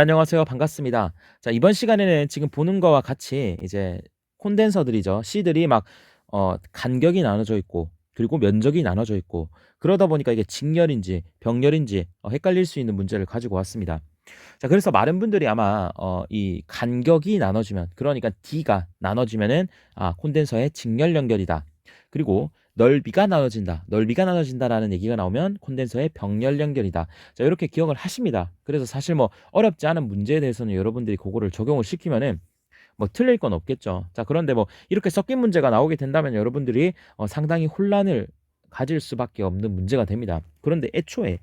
안녕하세요. 반갑습니다. 자, 이번 시간에는 지금 보는 거와 같이 이제 콘덴서들이죠. C들이 막 간격이 나눠져 있고 그리고 면적이 나눠져 있고 그러다 보니까 이게 직렬인지 병렬인지 헷갈릴 수 있는 문제를 가지고 왔습니다. 자, 그래서 많은 분들이 아마 이 간격이 나눠지면 그러니까 D가 나눠지면은 콘덴서의 직렬 연결이다. 그리고 넓이가 나눠진다. 넓이가 나눠진다라는 얘기가 나오면 콘덴서의 병렬 연결이다. 자, 이렇게 기억을 하십니다. 그래서 사실 뭐 어렵지 않은 문제에 대해서는 여러분들이 그거를 적용을 시키면은 뭐 틀릴 건 없겠죠. 자, 그런데 뭐 이렇게 섞인 문제가 나오게 된다면 여러분들이 상당히 혼란을 가질 수밖에 없는 문제가 됩니다. 그런데 애초에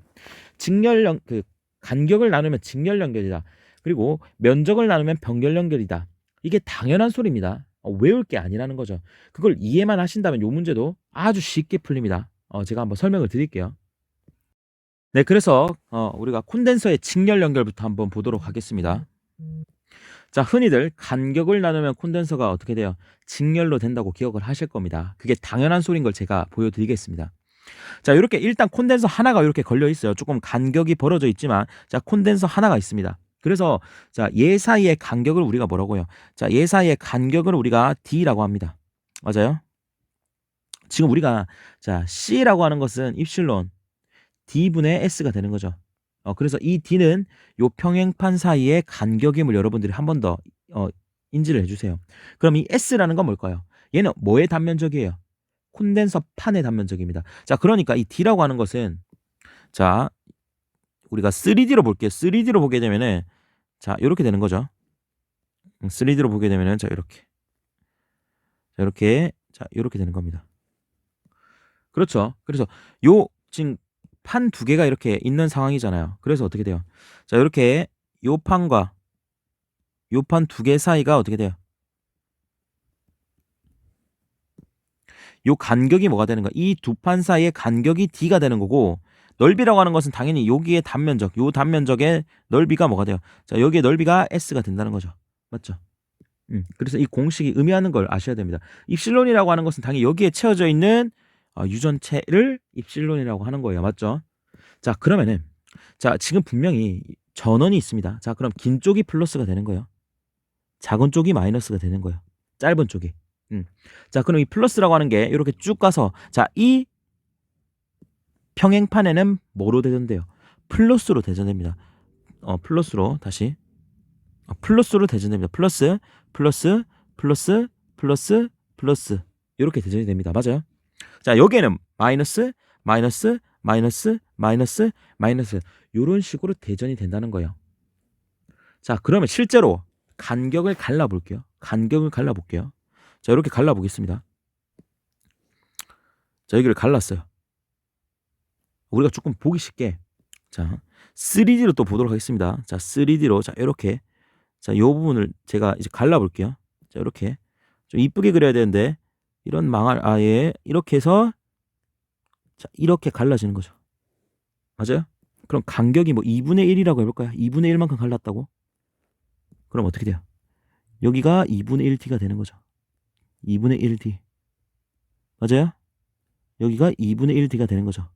직렬 그 간격을 나누면 직렬 연결이다. 그리고 면적을 나누면 병렬 연결이다. 이게 당연한 소리입니다. 외울 게 아니라는 거죠. 그걸 이해만 하신다면 요 문제도 아주 쉽게 풀립니다. 제가 한번 설명을 드릴게요. 네, 그래서 우리가 콘덴서의 직렬 연결부터 한번 보도록 하겠습니다. 자, 흔히들 간격을 나누면 콘덴서가 어떻게 돼요? 직렬로 된다고 기억을 하실 겁니다. 그게 당연한 소리인 걸 제가 보여드리겠습니다. 자, 이렇게 일단 콘덴서 하나가 이렇게 걸려 있어요. 조금 간격이 벌어져 있지만, 자, 콘덴서 하나가 있습니다. 그래서 자, 얘 사이의 간격을 우리가 뭐라고요? 자, 얘 사이의 간격을 우리가 D라고 합니다. 맞아요? 지금 우리가 자, C라고 하는 것은 입실론 D분의 S가 되는 거죠. 그래서 이 D는 요 평행판 사이의 간격임을 여러분들이 한 번 더 인지를 해주세요. 그럼 이 S라는 건 뭘까요? 얘는 뭐의 단면적이에요? 콘덴서 판의 단면적입니다. 자, 그러니까 이 D라고 하는 것은 자, 우리가 3D로 볼게요. 3D로 보게 되면은 자, 요렇게 되는 거죠. 3D로 보게 되면은 자, 요렇게. 자, 요렇게. 자, 요렇게 되는 겁니다. 그렇죠. 그래서 요 지금 판 두 개가 이렇게 있는 상황이잖아요. 그래서 어떻게 돼요? 자, 요렇게 요 판과 요 판 두 개 사이가 어떻게 돼요? 요 간격이 뭐가 되는 거야? 이 두 판 사이의 간격이 D가 되는 거고 넓이라고 하는 것은 당연히 여기의 단면적, 요 단면적의 넓이가 뭐가 돼요? 자, 여기의 넓이가 S가 된다는 거죠. 맞죠? 그래서 이 공식이 의미하는 걸 아셔야 됩니다. 입실론이라고 하는 것은 당연히 여기에 채워져 있는 유전체를 입실론이라고 하는 거예요. 맞죠? 자, 그러면은 자, 지금 분명히 전원이 있습니다. 자, 그럼 긴 쪽이 플러스가 되는 거예요. 작은 쪽이 마이너스가 되는 거예요. 짧은 쪽이. 자, 그럼 이 플러스라고 하는 게 이렇게 쭉 가서 자, 이 평행판에는 뭐로 대전돼요? 플러스로 대전됩니다. 플러스로 다시 플러스로 대전됩니다. 플러스, 플러스, 플러스, 플러스, 플러스 이렇게 대전이 됩니다. 맞아요? 자, 여기에는 마이너스, 마이너스, 마이너스, 마이너스, 마이너스 이런 식으로 대전이 된다는 거예요. 자, 그러면 실제로 간격을 갈라볼게요. 간격을 갈라볼게요. 자, 이렇게 갈라보겠습니다. 자, 여기를 갈랐어요. 우리가 조금 보기 쉽게 자, 3D로 또 보도록 하겠습니다. 자, 3D로 자, 이렇게 자, 이 부분을 제가 이제 갈라볼게요. 자, 이렇게 좀 이쁘게 그려야 되는데 이런 망할 아예 이렇게 해서 자, 이렇게 갈라지는 거죠. 맞아요? 그럼 간격이 뭐 2분의 1이라고 해볼까요? 2분의 1만큼 갈랐다고? 그럼 어떻게 돼요? 여기가 2분의 1T가 되는 거죠. 2분의 1D. 맞아요? 여기가 2분의 1D가 되는 거죠.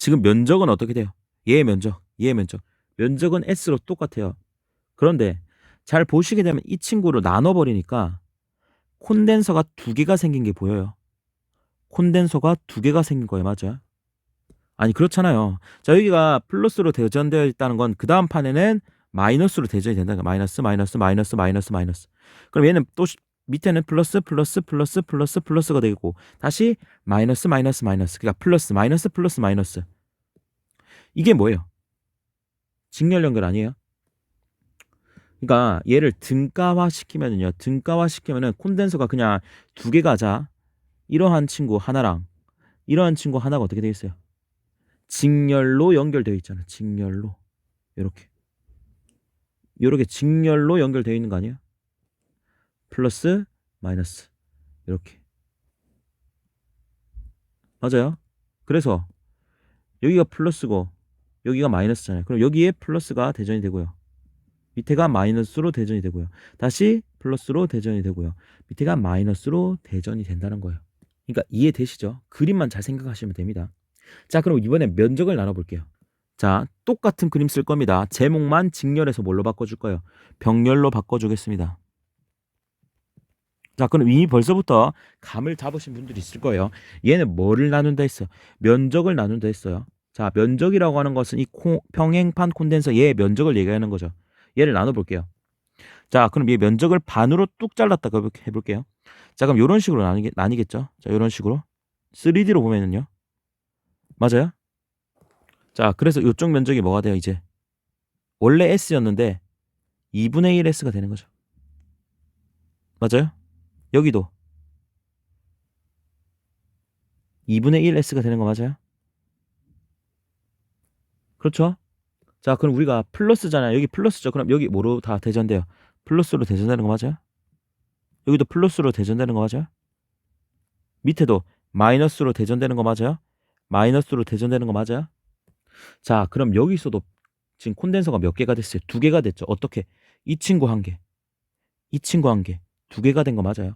지금 면적은 어떻게 돼요? 얘의 면적, 얘의 면적. 면적은 S로 똑같아요. 그런데 잘 보시게 되면 이 친구를 나눠버리니까 콘덴서가 두 개가 생긴 게 보여요. 콘덴서가 두 개가 생긴 거예요. 맞아요? 아니, 그렇잖아요. 자, 여기가 플러스로 대전되어 있다는 건 그 다음 판에는 마이너스로 대전이 된다는 거야. 마이너스, 마이너스, 마이너스, 마이너스, 마이너스. 그럼 얘는 또 밑에는 플러스, 플러스, 플러스, 플러스, 플러스가 되고 다시 마이너스, 마이너스, 마이너스. 그러니까 플러스, 마이너스, 플러스, 마이너스. 이게 뭐예요? 직렬 연결 아니에요? 그러니까 얘를 등가화 시키면은요. 등가화 시키면은 콘덴서가 그냥 두 개가 자 이러한 친구 하나랑 이러한 친구 하나가 어떻게 되어 있어요? 직렬로 연결되어 있잖아요. 직렬로. 이렇게. 이렇게 직렬로 연결되어 있는 거 아니에요? 플러스, 마이너스. 이렇게. 맞아요? 그래서 여기가 플러스고 여기가 마이너스잖아요. 그럼 여기에 플러스가 대전이 되고요. 밑에가 마이너스로 대전이 되고요. 다시 플러스로 대전이 되고요. 밑에가 마이너스로 대전이 된다는 거예요. 그러니까 이해되시죠? 그림만 잘 생각하시면 됩니다. 자, 그럼 이번에 면적을 나눠볼게요. 자, 똑같은 그림 쓸 겁니다. 제목만 직렬해서 뭘로 바꿔줄 거예요? 병렬로 바꿔주겠습니다. 자, 그럼 이미 벌써부터 감을 잡으신 분들이 있을 거예요. 얘는 뭐를 나눈다 했어요? 면적을 나눈다 했어요. 자, 면적이라고 하는 것은 이 평행판 콘덴서 얘의 면적을 얘기하는 거죠. 얘를 나눠볼게요. 자, 그럼 얘 면적을 반으로 뚝 잘랐다 해볼게요. 자, 그럼 이런 식으로 나뉘겠죠? 자, 이런 식으로 3D로 보면은요. 맞아요? 자, 그래서 이쪽 면적이 뭐가 돼요, 이제? 원래 S였는데 2분의 1 S가 되는 거죠. 맞아요? 여기도 2분의 1 S가 되는 거 맞아요? 그렇죠? 자, 그럼 우리가 플러스잖아요. 여기 플러스죠. 그럼 여기 뭐로 다 대전돼요? 플러스로 대전되는 거 맞아요? 여기도 플러스로 대전되는 거 맞아요? 밑에도 마이너스로 대전되는 거 맞아요? 마이너스로 대전되는 거 맞아요? 자, 그럼 여기서도 지금 콘덴서가 몇 개가 됐어요? 2개가 됐죠. 어떻게? 이 친구 한 개, 이 친구 한 개, 2개가 된 거 맞아요?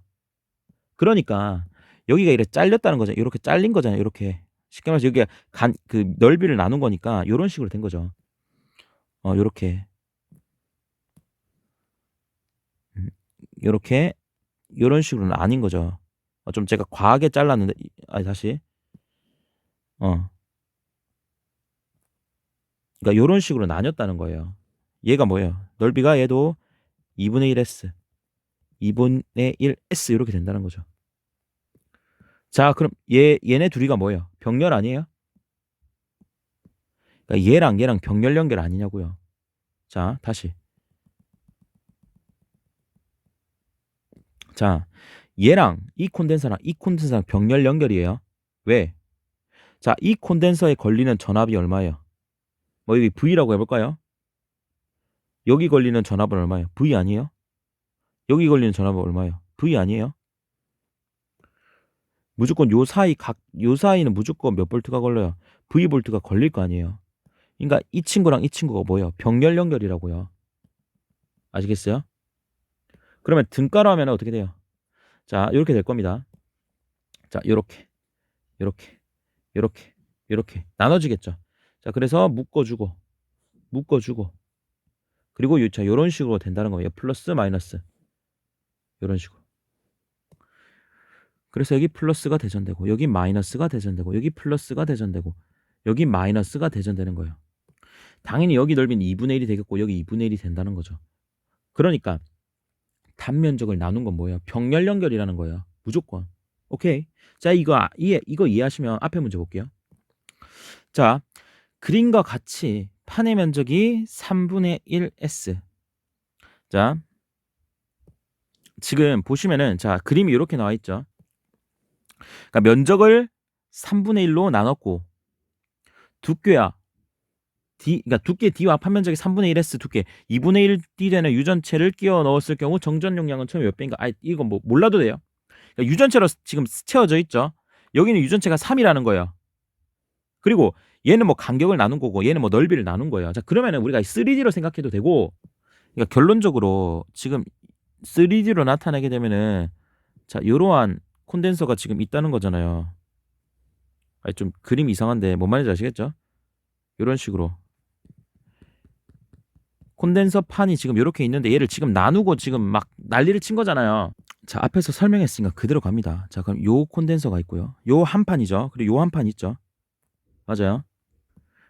그러니까 여기가 이렇게 잘렸다는 거잖아요. 이렇게 잘린 거잖아요. 이렇게 쉽게 말해서 여기가 그 넓이를 나눈 거니까 이런 식으로 된 거죠. 요렇게 요렇게 요런 식으로는 아닌 거죠. 좀 제가 과하게 잘랐는데 다시 어 그러니까 요런 식으로 나눴다는 거예요. 얘가 뭐예요? 넓이가 얘도 2분의 1 S 2분의 1 S 이렇게 된다는 거죠. 자, 그럼 얘네 둘이가 뭐예요? 병렬 아니에요? 그러니까 얘랑 병렬 연결 아니냐고요. 자, 다시. 자, 얘랑 이 콘덴서랑 병렬 연결이에요. 왜? 자, 이 콘덴서에 걸리는 전압이 얼마예요? 뭐 여기 V라고 해볼까요? 여기 걸리는 전압은 얼마예요? V 아니에요? 여기 걸리는 전압은 얼마예요? V 아니에요? 무조건 요 사이는 무조건 몇 볼트가 걸려요? V 볼트가 걸릴 거 아니에요? 그러니까 이 친구랑 이 친구가 뭐예요? 병렬 연결이라고요. 아시겠어요? 그러면 등가로 하면 어떻게 돼요? 자, 이렇게 될 겁니다. 자, 요렇게, 요렇게, 요렇게, 요렇게 나눠지겠죠. 자, 그래서 묶어주고, 그리고 자, 요런 식으로 된다는 거예요. 플러스, 마이너스. 요런 식으로. 그래서 여기 플러스가 대전되고, 여기 마이너스가 대전되고, 여기 플러스가 대전되고, 여기 마이너스가 대전되는 거예요. 당연히 여기 넓이는 2분의 1이 되겠고, 여기 2분의 1이 된다는 거죠. 그러니까 단면적을 나눈 건 뭐예요? 병렬 연결이라는 거예요. 무조건. 오케이. 자, 이거 이해하시면 앞에 문제 볼게요. 자, 그림과 같이 판의 면적이 3분의 1 S. 자, 지금 보시면은 자, 그림이 이렇게 나와 있죠. 그러니까 면적을 3분의 1로 나눴고 두께야 그러니까 두께 D와 판면적이 3분의 1 S 두께 2분의 1 D 되는 유전체를 끼워 넣었을 경우 정전 용량은 처음에 몇 배인가? 이거 뭐 몰라도 돼요. 그러니까 유전체로 지금 채워져 있죠. 여기는 유전체가 3이라는 거예요. 그리고 얘는 뭐 간격을 나눈 거고 얘는 뭐 넓이를 나눈 거예요. 자, 그러면은 우리가 3D로 생각해도 되고, 그러니까 결론적으로 지금 3D로 나타내게 되면은 자, 이러한 콘덴서가 지금 있다는 거잖아요. 좀 그림이 이상한데 뭔 말인지 아시겠죠? 이런 식으로 콘덴서 판이 지금 이렇게 있는데 얘를 지금 나누고 지금 막 난리를 친 거잖아요. 자, 앞에서 설명했으니까 그대로 갑니다. 자, 그럼 요 콘덴서가 있고요. 요 한 판이죠. 그리고 요 한 판 있죠. 맞아요.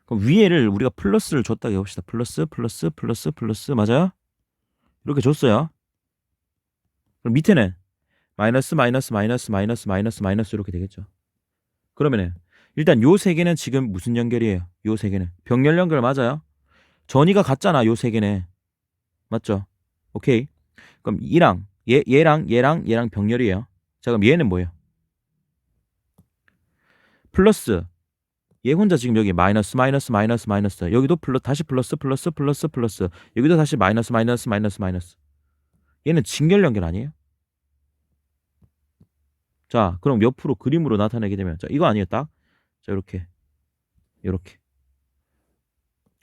그럼 위에를 우리가 플러스를 줬다고 해봅시다. 플러스 맞아요? 이렇게 줬어요. 그럼 밑에는 마이너스 이렇게 되겠죠. 그러면은 일단 요 세 개는 지금 무슨 연결이에요? 요 세 개는 병렬 연결 맞아요? 전이가 같잖아. 요 세 개는 맞죠? 오케이. 그럼 얘랑 병렬이에요. 자, 그럼 얘는 뭐예요? 플러스. 얘 혼자 지금 여기 마이너스 여기도 다시 플러스 여기도 다시 마이너스. 얘는 직렬 연결 아니에요? 자, 그럼 옆으로 그림으로 나타내게 되면 자, 이거 아니에요, 딱? 자, 요렇게.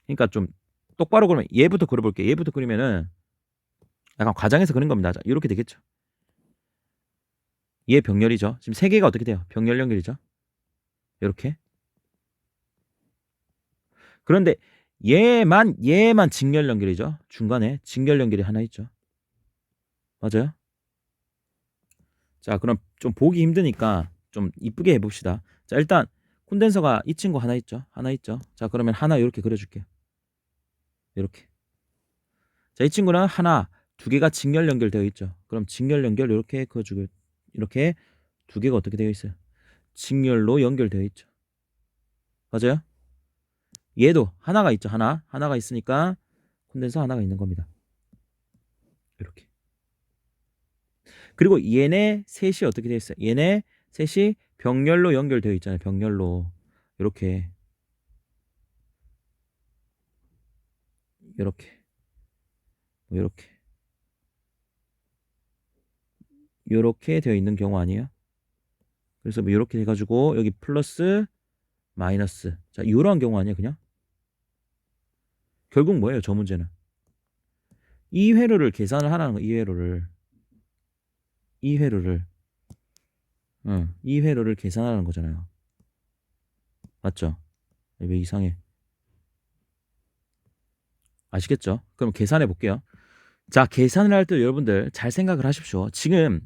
그러니까 좀 똑바로 그러면 얘부터 그려볼게요. 얘부터 그리면은 약간 과장해서 그린 겁니다. 자, 이렇게 되겠죠. 얘 병렬이죠. 지금 세 개가 어떻게 돼요? 병렬 연결이죠. 이렇게. 그런데 얘만 직렬 연결이죠. 중간에 직렬 연결이 하나 있죠. 맞아요? 자, 그럼 좀 보기 힘드니까 좀 이쁘게 해봅시다. 자, 일단 콘덴서가 이 친구 하나 있죠. 하나 있죠. 자, 그러면 하나 이렇게 그려줄게요. 이렇게. 자, 이 친구는 하나, 두 개가 직렬 연결되어 있죠. 그럼 직렬 연결 이렇게 그어주고 이렇게 두 개가 어떻게 되어 있어요? 직렬로 연결되어 있죠. 맞아요? 얘도 하나가 있죠. 하나가 있으니까 콘덴서 하나가 있는 겁니다. 이렇게. 그리고 얘네 셋이 어떻게 되어 있어요? 얘네 셋이 병렬로 연결되어 있잖아요. 병렬로. 이렇게. 이렇게. 이렇게. 이렇게 되어 있는 경우 아니에요? 그래서 뭐 이렇게 해가지고 여기 플러스 마이너스. 자, 이런 경우 아니에요, 그냥? 결국 뭐예요, 저 문제는? 이 회로를 계산을 하라는 거, 이 회로를. 이 회로를. 응, 이 회로를 계산하라는 거잖아요. 맞죠? 왜 이상해? 아시겠죠? 그럼 계산해 볼게요. 자, 계산을 할 때 여러분들 잘 생각을 하십시오. 지금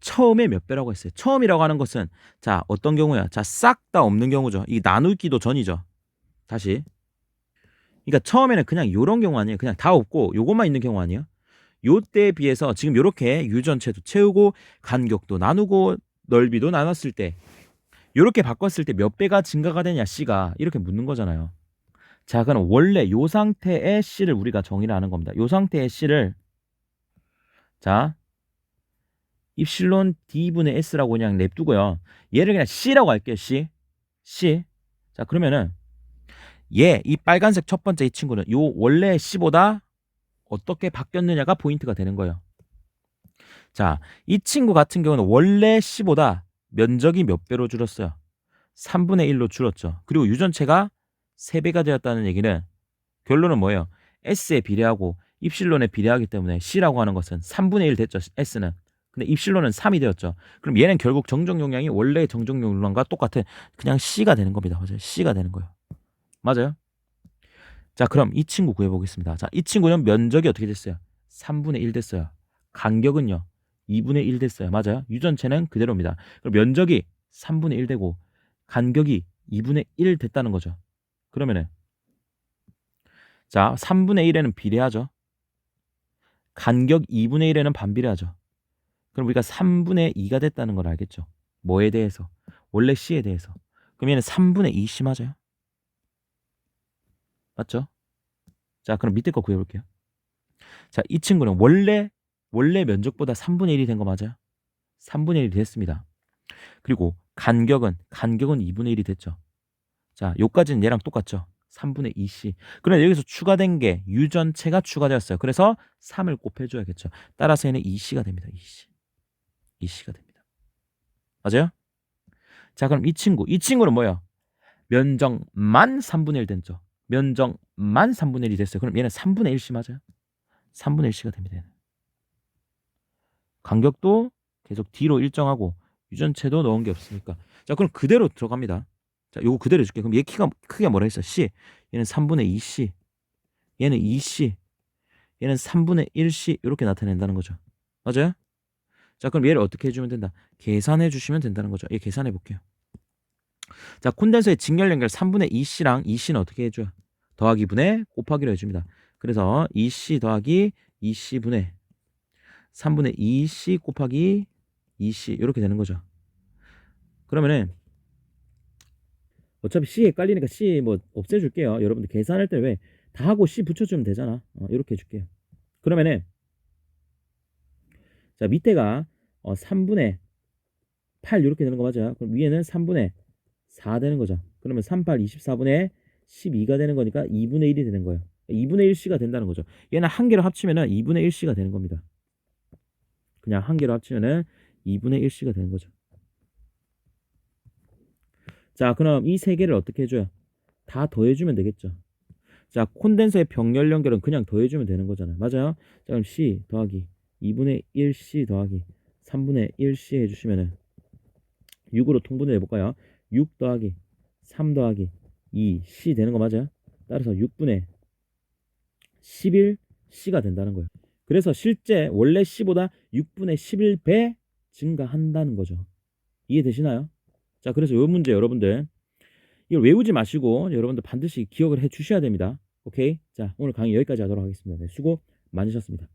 처음에 몇 배라고 했어요? 처음이라고 하는 것은 자, 어떤 경우야? 자, 싹 다 없는 경우죠. 이 나누기도 전이죠. 다시. 그러니까 처음에는 그냥 요런 경우 아니에요. 그냥 다 없고 요것만 있는 경우 아니에요? 요때에 비해서 지금 요렇게 유전체도 채우고 간격도 나누고 넓이도 나눴을 때 요렇게 바꿨을 때 몇 배가 증가가 되냐 C가 이렇게 묻는 거잖아요. 자, 그럼 원래 요 상태의 C를 우리가 정의를 하는 겁니다. 요 상태의 C를 자 입실론 D분의 S라고 그냥 냅두고요. 얘를 그냥 C라고 할게요. C. 자, 그러면은 이 빨간색 첫 번째 이 친구는 요 원래 C보다 어떻게 바뀌었느냐가 포인트가 되는 거예요. 자, 이 친구 같은 경우는 원래 C보다 면적이 몇 배로 줄었어요? 3분의 1로 줄었죠. 그리고 유전체가 3배가 되었다는 얘기는 결론은 뭐예요? S에 비례하고 입실론에 비례하기 때문에 C라고 하는 것은 3분의 1 됐죠. S는. 근데 입실론은 3이 되었죠. 그럼 얘는 결국 정정 용량이 원래 정정 용량과 똑같은 그냥 C가 되는 겁니다. 맞아요. C가 되는 거예요. 맞아요? 자, 그럼 이 친구 구해보겠습니다. 자, 이 친구는 면적이 어떻게 됐어요? 3분의 1 됐어요. 간격은요? 2분의 1 됐어요. 맞아요? 유전체는 그대로입니다. 그럼 면적이 3분의 1 되고 간격이 2분의 1 됐다는 거죠. 그러면은 자, 3분의 1에는 비례하죠. 간격 2분의 1에는 반비례하죠. 그럼 우리가 3분의 2가 됐다는 걸 알겠죠. 뭐에 대해서? 원래 C에 대해서. 그럼 얘는 3분의 2C 맞아요? 맞죠? 자, 그럼 밑에 거 구해볼게요. 자, 이 친구는 원래 면적보다 3분의 1이 된 거 맞아요? 3분의 1이 됐습니다. 그리고 간격은 2분의 1이 됐죠. 자, 요까지는 얘랑 똑같죠. 3분의 2C. 그런데 여기서 추가된 게 유전체가 추가되었어요. 그래서 3을 곱해줘야겠죠. 따라서 얘는 2C가 됩니다. 2C. 2C가 됩니다. 맞아요? 자, 그럼 이 친구는 뭐예요? 면적만 3분의 1 됐죠. 면적만 3분의 1이 됐어요. 그럼 얘는 3분의 1C 맞아요? 3분의 1C가 됩니다. 얘는. 간격도 계속 D로 일정하고 유전체도 넣은 게 없으니까. 자, 그럼 그대로 들어갑니다. 자, 요거 그대로 해줄게. 그럼 얘 크기가 뭐라 했어? C. 얘는 3분의 2C. 얘는 2C. 얘는 3분의 1C. 이렇게 나타낸다는 거죠. 맞아요? 자, 그럼 얘를 어떻게 해주면 된다? 계산해 주시면 된다는 거죠. 얘 계산해 볼게요. 자, 콘덴서의 직렬 연결 3분의 2C랑 2C는 어떻게 해줘요? 더하기 분의 곱하기로 해줍니다. 그래서 2C 더하기 2C분의 3분의 2C 곱하기 2C 이렇게 되는 거죠. 그러면은 어차피 C 헷갈리니까 C 뭐 없애줄게요. 여러분들 계산할 때 왜 다 하고 C 붙여주면 되잖아. 이렇게 해줄게요. 그러면은 자, 밑에가 3분의 8 이렇게 되는 거 맞아요. 그럼 위에는 3분의 4 되는 거죠. 그러면 38, 24분의 12가 되는 거니까 2분의 1이 되는 거예요. 2분의 1C가 된다는 거죠. 얘는 한 개로 합치면은 2분의 1C가 되는 겁니다. 그냥 한 개로 합치면은 2분의 1C가 되는 거죠. 자, 그럼 이 세 개를 어떻게 해줘요? 다 더해주면 되겠죠. 자, 콘덴서의 병렬 연결은 그냥 더해주면 되는 거잖아요. 맞아요? 자, 그럼 C 더하기 2분의 1C 더하기 3분의 1C 해주시면은 6으로 통분을 해볼까요? 6 더하기 3 더하기 2C 되는 거 맞아요? 따라서 6분의 11C가 된다는 거예요. 그래서 실제 원래 C보다 6분의 11배 증가한다는 거죠. 이해되시나요? 자, 그래서 이 문제 여러분들 이걸 외우지 마시고 여러분들 반드시 기억을 해 주셔야 됩니다. 오케이? 자, 오늘 강의 여기까지 하도록 하겠습니다. 네, 수고 많으셨습니다.